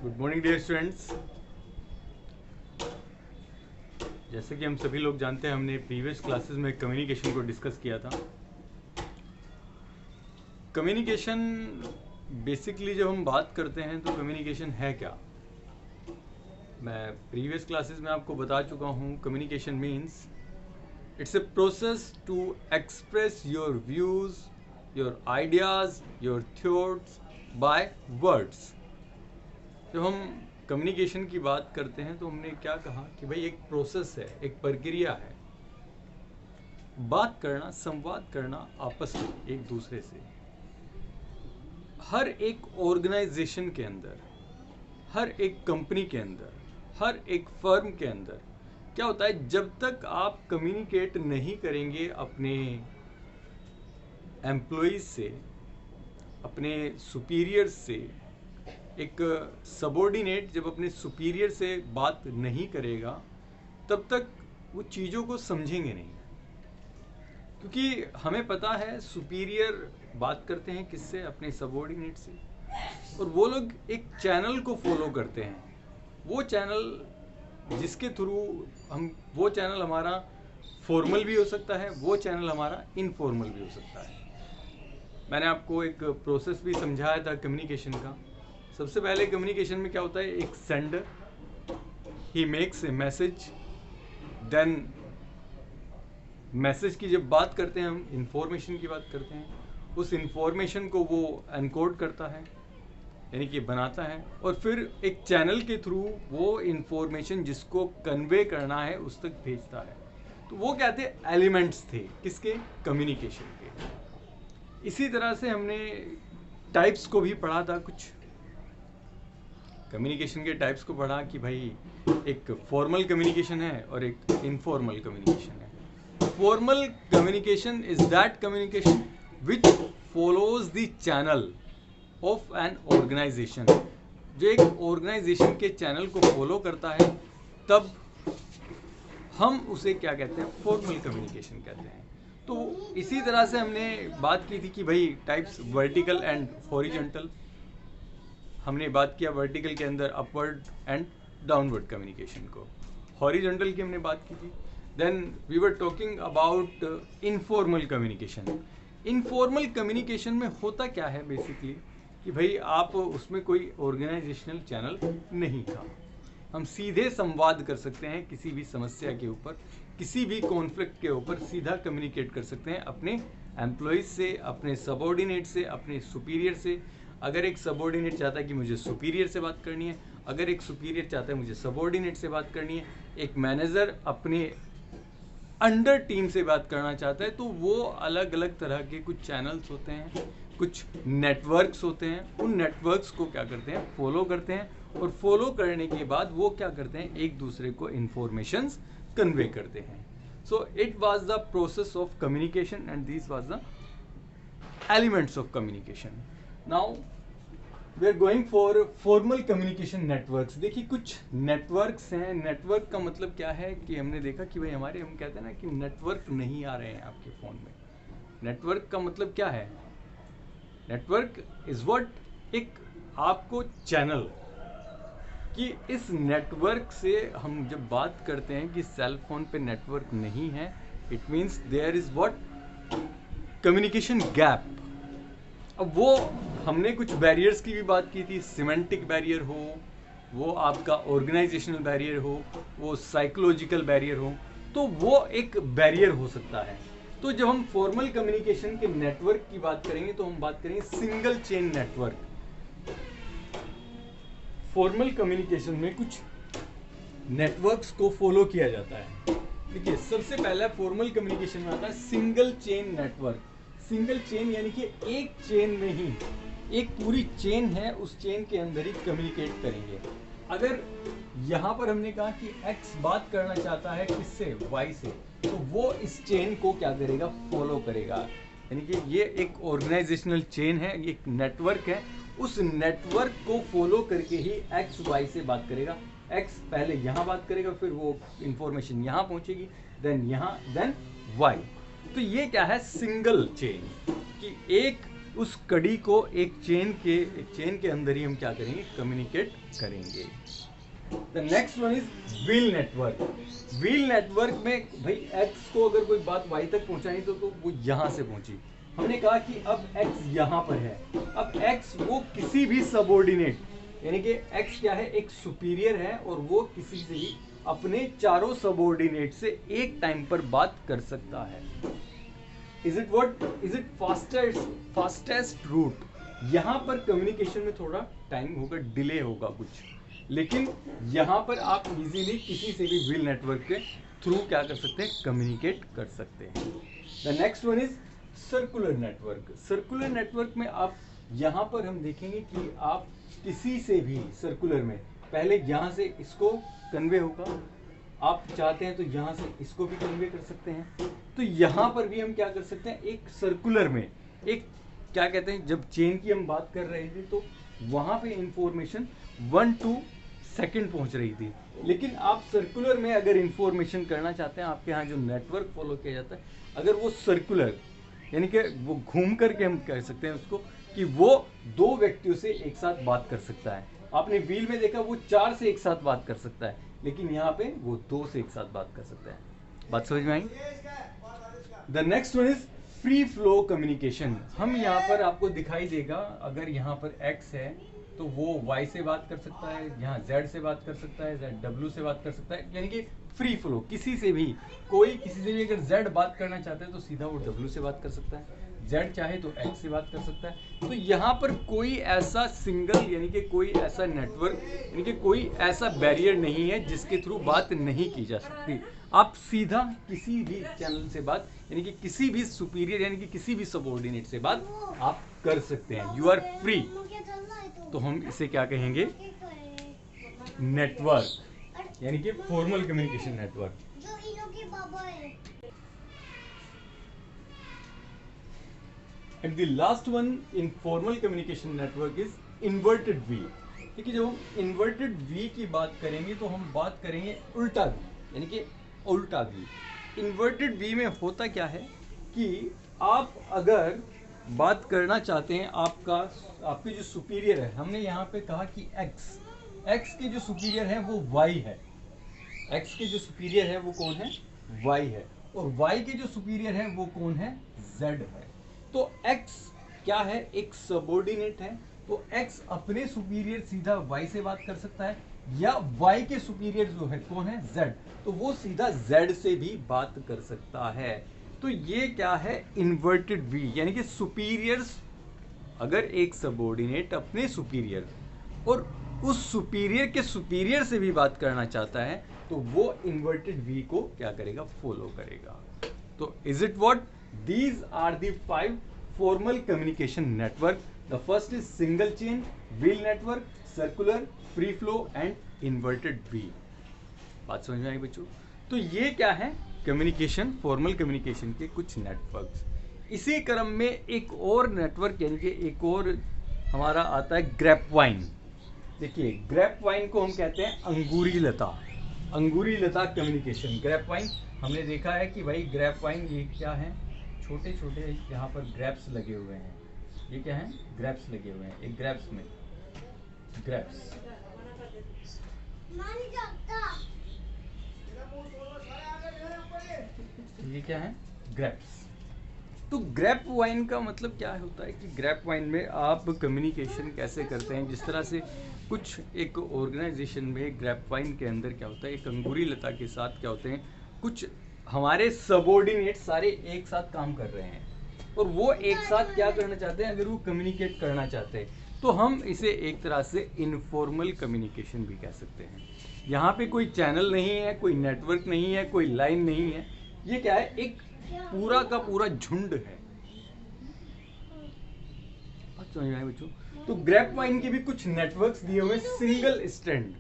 Good morning dear students. जैसे कि हम सभी लोग जानते हैं, हमने प्रीवियस क्लासेस में कम्युनिकेशन को डिस्कस किया था। कम्युनिकेशन बेसिकली जब हम बात करते हैं तो कम्युनिकेशन है क्या। मैं प्रीवियस क्लासेस में आपको बता चुका हूँ, communication means it's a process to express your views, your ideas, your thoughts by words. जब हम कम्युनिकेशन की बात करते हैं तो हमने क्या कहा कि भाई एक प्रोसेस है, एक प्रक्रिया है, बात करना, संवाद करना आपस में एक दूसरे से। हर एक ऑर्गेनाइजेशन के अंदर, हर एक कंपनी के अंदर, हर एक फर्म के अंदर क्या होता है, जब तक आप कम्युनिकेट नहीं करेंगे अपने एम्प्लॉइज से, अपने सुपीरियर से, एक सबॉर्डिनेट जब अपने सुपीरियर से बात नहीं करेगा तब तक वो चीज़ों को समझेंगे नहीं। क्योंकि हमें पता है सुपीरियर बात करते हैं किससे, अपने सबॉर्डिनेट से, और वो लोग एक चैनल को फॉलो करते हैं। वो चैनल जिसके थ्रू वो चैनल हमारा फॉर्मल भी हो सकता है, वो चैनल हमारा इनफॉर्मल भी हो सकता है। मैंने आपको एक प्रोसेस भी समझाया था कम्युनिकेशन का। सबसे पहले कम्युनिकेशन में क्या होता है, एक सेंडर ही makes a message, then message की जब बात करते हैं हम इंफॉर्मेशन की बात करते हैं, उस इंफॉर्मेशन को वो एनकोड करता है, यानी कि बनाता है, और फिर एक चैनल के थ्रू वो इंफॉर्मेशन जिसको कन्वे करना है उस तक भेजता है। तो वो क्या थे, एलिमेंट्स थे किसके, कम्युनिकेशन के। इसी तरह से हमने टाइप्स को भी पढ़ा था, कुछ कम्युनिकेशन के टाइप्स को पढ़ा कि भाई एक फॉर्मल कम्युनिकेशन है और एक इनफॉर्मल कम्युनिकेशन है। Formal communication is that communication which follows the channel of an organization. जो एक ऑर्गेनाइजेशन के चैनल को फॉलो करता है तब हम उसे क्या कहते हैं, फॉर्मल कम्युनिकेशन कहते हैं। तो इसी तरह से हमने बात की थी कि भाई टाइप्स वर्टिकल एंड हॉरिजॉन्टल। हमने बात किया वर्टिकल के अंदर अपवर्ड एंड डाउनवर्ड कम्युनिकेशन को, हॉरिजॉन्टल की हमने बात की थी। Then we were talking about informal communication. Informal communication में होता क्या है बेसिकली कि भाई आप उसमें कोई ऑर्गेनाइजेशनल चैनल नहीं था, हम सीधे संवाद कर सकते हैं किसी भी समस्या के ऊपर, किसी भी कॉन्फ्लिक्ट के ऊपर सीधा कम्युनिकेट कर सकते हैं अपने एम्प्लॉइज से, अपने सबॉर्डिनेट से, अपने सुपीरियर से। अगर एक सबॉर्डिनेट चाहता है कि मुझे सुपीरियर से बात करनी है, अगर एक सुपीरियर चाहता है मुझे सबॉर्डिनेट से बात करनी है, एक मैनेजर अपने अंडर टीम से बात करना चाहता है, तो वो अलग अलग तरह के कुछ चैनल्स होते हैं, कुछ नेटवर्क्स होते हैं। उन नेटवर्क्स को क्या करते हैं, फॉलो करते हैं, और फॉलो करने के बाद वो क्या करते हैं, एक दूसरे को इंफॉर्मेशंस कन्वे करते हैं। So it was the process of communication and this was the elements of communication. Now we are going for formal communication networks. देखिए कुछ नेटवर्क्स हैं। नेटवर्क का मतलब क्या है कि हमने देखा कि भाई हमारे, हम कहते हैं ना कि नेटवर्क नहीं आ रहे हैं आपके फ़ोन में। नेटवर्क का मतलब क्या है, नेटवर्क इज व्हाट, एक आपको चैनल कि इस नेटवर्क से हम जब बात करते हैं कि सेल फोन पे नेटवर्क नहीं है, it means there is what, communication gap. अब वो हमने कुछ बैरियर्स की भी बात की थी, सिमेंटिक बैरियर हो, वो आपका ऑर्गेनाइजेशनल बैरियर हो, वो साइकोलॉजिकल बैरियर हो, तो वो एक बैरियर हो सकता है। तो जब हम फॉर्मल कम्युनिकेशन के नेटवर्क की बात करेंगे तो हम बात करेंगे single chain network. Formal communication में कुछ नेटवर्क्स को फॉलो किया जाता है। देखिए सबसे पहला फॉर्मल कम्युनिकेशन में आता है single chain network. Single chain यानी कि एक चेन में ही, एक पूरी चेन है, उस चेन के अंदर ही कम्युनिकेट करेंगे। अगर यहाँ पर हमने कहा कि X बात करना चाहता है किससे, Y से, तो वो इस चेन को क्या करेगा, फॉलो करेगा। यानी कि ये एक ऑर्गेनाइजेशनल चेन है, ये एक नेटवर्क है, उस नेटवर्क को फॉलो करके ही X Y से बात करेगा। X पहले यहाँ बात करेगा, फिर वो इंफॉर्मेशन यहाँ पहुँचेगी, देन यहाँ, देन Y। तो ये क्या है, सिंगल चेन, कि एक उस कड़ी को एक चेन के अंदर ही हम क्या करेंगे, कम्युनिकेट करेंगे। The next one is wheel network. Wheel network में भाई एक्स को अगर कोई बात वाई तक पहुंचानी तो वो यहां से पहुंची। हमने कहा कि अब एक्स यहां पर है, अब एक्स वो किसी भी सबऑर्डिनेट, यानी कि एक्स क्या है, एक सुपीरियर है और वो किसी से भी अपने चारों सबऑर्डिनेट से एक टाइम पर बात कर सकता है। Is it fastest route. यहां पर कम्युनिकेशन में थोड़ा टाइम होगा, डिले होगा कुछ, लेकिन यहां पर आप इजीली किसी से भी व्हील नेटवर्क के थ्रू क्या कर सकते हैं, कम्युनिकेट कर सकते हैं। The next one is circular network. Circular network में आप यहां पर हम देखेंगे कि आप किसी से भी सर्कुलर में पहले यहां से इसको कन्वे होगा, आप चाहते हैं तो यहां से इसको भी कन्वे कर सकते हैं। तो यहां पर भी हम क्या कर सकते हैं, एक सर्कुलर में एक क्या कहते हैं, जब चेन की हम बात कर रहे थे तो वहां पे इंफॉर्मेशन 1-2 सेकंड पहुंच रही थी, लेकिन आप सर्कुलर में अगर इंफॉर्मेशन करना चाहते हैं, आपके यहाँ जो नेटवर्क फॉलो किया जाता है अगर वो सर्कुलर यानी कि वो घूम करके हम कह सकते हैं उसको कि वो 2 व्यक्तियों से एक साथ बात कर सकता है। आपने व्हील में देखा वो 4 से एक साथ बात कर सकता है, लेकिन यहाँ पे वो 2 से एक साथ बात कर सकता है। बात समझ में आई? The next one is free flow communication. हम यहाँ पर आपको दिखाई देगा, अगर यहाँ पर x है तो वो y से बात कर सकता है, यहाँ z से बात कर सकता है, z w से बात कर सकता है, यानी कि फ्री फ्लो, किसी से भी कोई किसी से भी अगर z बात करना चाहता है तो सीधा वो w से बात कर सकता है, z चाहे तो x से बात कर सकता है। तो यहाँ पर कोई ऐसा सिंगल यानी कि कोई ऐसा नेटवर्क यानी कि कोई ऐसा बैरियर नहीं है जिसके थ्रू बात नहीं की जा सकती। आप सीधा किसी भी चैनल से बात यानी कि किसी भी सुपीरियर यानी कि किसी भी सबऑर्डिनेट से बात आप कर सकते हैं। You are free. तो हम इसे क्या कहेंगे, नेटवर्क यानी कि formal communication network. And the last one in formal communication network is inverted V. देखिए जब हम इन्वर्टेड वी की बात करेंगे तो हम बात करेंगे उल्टा वी यानी कि उल्टा वी। इन्वर्टेड वी में होता क्या है कि आप अगर बात करना चाहते हैं, आपके जो सुपीरियर है, हमने यहाँ पे कहा कि x के जो सुपीरियर है वो y है, x के जो सुपीरियर है वो कौन है, y है, और y के जो सुपीरियर है वो कौन है, z है। तो x क्या है, एक सबऑर्डिनेट है, तो x अपने सुपीरियर सीधा y से बात कर सकता है, या y के सुपीरियर जो है कौन है, z, तो वो सीधा z से भी बात कर सकता है। तो ये क्या है, इन्वर्टेड वी, यानी कि सुपीरियर्स, अगर एक सबऑर्डिनेट अपने सुपीरियर और उस सुपीरियर के सुपीरियर से भी बात करना चाहता है तो वो इन्वर्टेड वी को क्या करेगा, फॉलो करेगा। तो is it what, these are the 5 formal communication network. The first is single chain, wheel network, circular, free flow and inverted V. बात समझ में आई बच्चों? तो ये क्या है, कम्युनिकेशन, फॉर्मल कम्युनिकेशन के कुछ नेटवर्क्स। इसी क्रम में एक और नेटवर्क यानी कि एक और हमारा आता है ग्रैपवाइन। देखिए ग्रैपवाइन को हम कहते हैं अंगूरी लता, अंगूरी लता कम्युनिकेशन। ग्रैपवाइन हमने देखा है कि भाई ग्रैपवाइन ये क्या है, छोटे छोटे यहाँ पर ग्रैप्स लगे हुए हैं, ये क्या है, ग्रैप्स लगे हुए हैं, एक ग्रैप्स में ग्रैप्स, ये क्या है, ग्रैप्स। तो ग्रैप वाइन का मतलब क्या होता है कि ग्रैप वाइन में आप कम्युनिकेशन कैसे करते हैं, जिस तरह से कुछ एक ऑर्गेनाइजेशन में ग्रैप वाइन के अंदर क्या होता है, एक अंगूरी लता के साथ क्या होते हैं, कुछ हमारे सबऑर्डिनेट सारे एक साथ काम कर रहे हैं और वो एक साथ क्या करना चाहते हैं, अगर वो कम्युनिकेट करना चाहते हैं तो हम इसे एक तरह से इनफॉर्मल कम्युनिकेशन भी कह सकते हैं। यहाँ पे कोई चैनल नहीं है, कोई नेटवर्क नहीं है, कोई लाइन नहीं है, ये क्या है, एक पूरा का पूरा झुंड है। समझ में आया बच्चों? तो ग्रैप वाइन के भी कुछ नेटवर्क्स दिए हुए, single strand.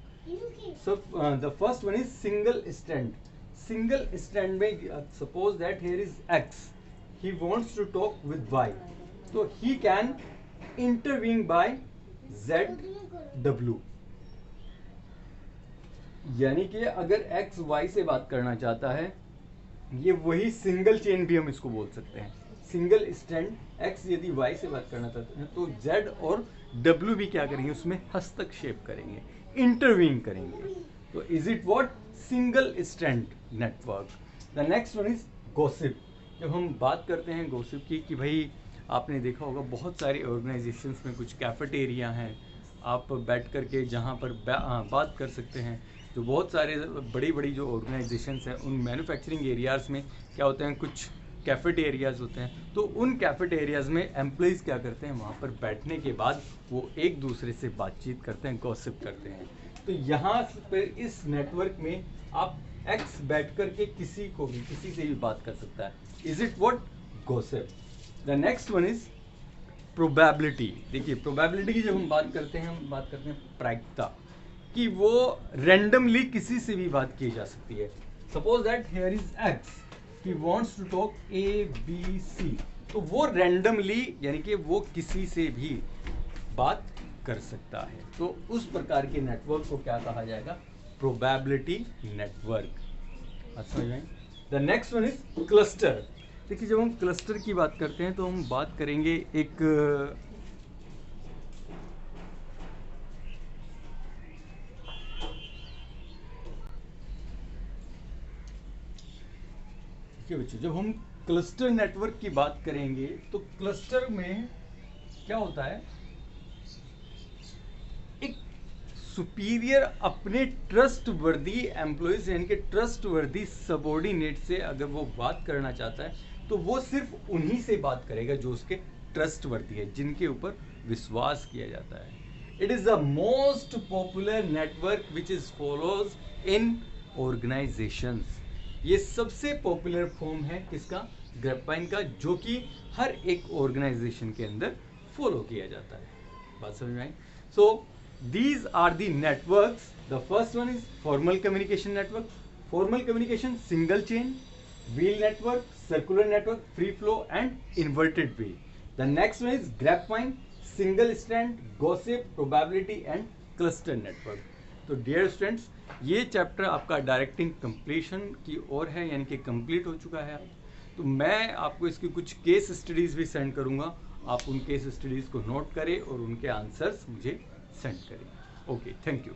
So the first one is single strand. Single strand में suppose that here is x, he wants to talk with y, so he can intervene by zw, यानी कि अगर x y से बात करना चाहता है, ये वही सिंगल चेन भी हम इसको बोल सकते हैं, सिंगल स्ट्रैंड X यदि Y से बात करना चाहते हैं तो Z और W भी क्या करेंगे, उसमें हस्तक्षेप करेंगे, इंटरवीन करेंगे। तो is it what, single strand network. The next one is gossip. जब हम बात करते हैं गॉसिप की कि भाई आपने देखा होगा बहुत सारे ऑर्गेनाइजेशंस में कुछ कैफेटेरिया हैं, आप बैठ करके जहाँ पर बात कर सकते हैं। जो बहुत सारे बड़ी बड़ी जो ऑर्गेनाइजेशंस हैं उन मैन्युफैक्चरिंग एरियाज़ में क्या होते हैं, कुछ कैफेटेरियाज़ होते हैं। तो उन कैफेटेरियाज़ में एम्प्लॉइज़ क्या करते हैं, वहाँ पर बैठने के बाद वो एक दूसरे से बातचीत करते हैं, गॉसिप करते हैं। तो यहाँ पर इस नेटवर्क में आप एक्स बैठ करके किसी को भी किसी से भी बात कर सकता है। Is it what, gossip. The next one is probability. देखिए प्रोबेबिलिटी की जब हम बात करते हैं प्रायिकता, कि वो रैंडमली किसी से भी बात की जा सकती है। Suppose that here is X, he wants to talk ABC, तो वो रैंडमली यानी कि वो किसी से भी बात कर सकता है। तो उस प्रकार के नेटवर्क को क्या कहा जाएगा, प्रोबेबिलिटी नेटवर्क। समझ में? The next one is cluster. देखिए जब हम क्लस्टर की बात करते हैं तो हम बात करेंगे एक बच्चों, जब हम क्लस्टर नेटवर्क की बात करेंगे तो क्लस्टर में क्या होता है, एक सुपीरियर अपने ट्रस्ट वर्दी एम्प्लॉयज यानी कि ट्रस्ट वर्दी सबॉर्डिनेट से अगर वो बात करना चाहता है तो वो सिर्फ उन्हीं से बात करेगा जो उसके ट्रस्ट वर्दी है, जिनके ऊपर विश्वास किया जाता है। It is the most popular network which is follows in organisations. ये सबसे पॉपुलर फॉर्म है किसका, ग्रेपवाइन का, जो कि हर एक ऑर्गेनाइजेशन के अंदर फॉलो किया जाता है। बात समझ में आई? सो these are the networks. The first one is formal communication network. Formal communication, single chain, wheel network, circular network, free flow and inverted wheel. The next one is grapevine, single strand, gossip, probability and cluster network. तो dear students, ये chapter आपका directing completion की ओर है, यानी कि complete हो चुका है। तो मैं आपको इसकी कुछ केस स्टडीज़ भी सेंड करूँगा, आप उन केस स्टडीज़ को नोट करें और उनके आंसर्स मुझे सेंड करें। Okay, thank you.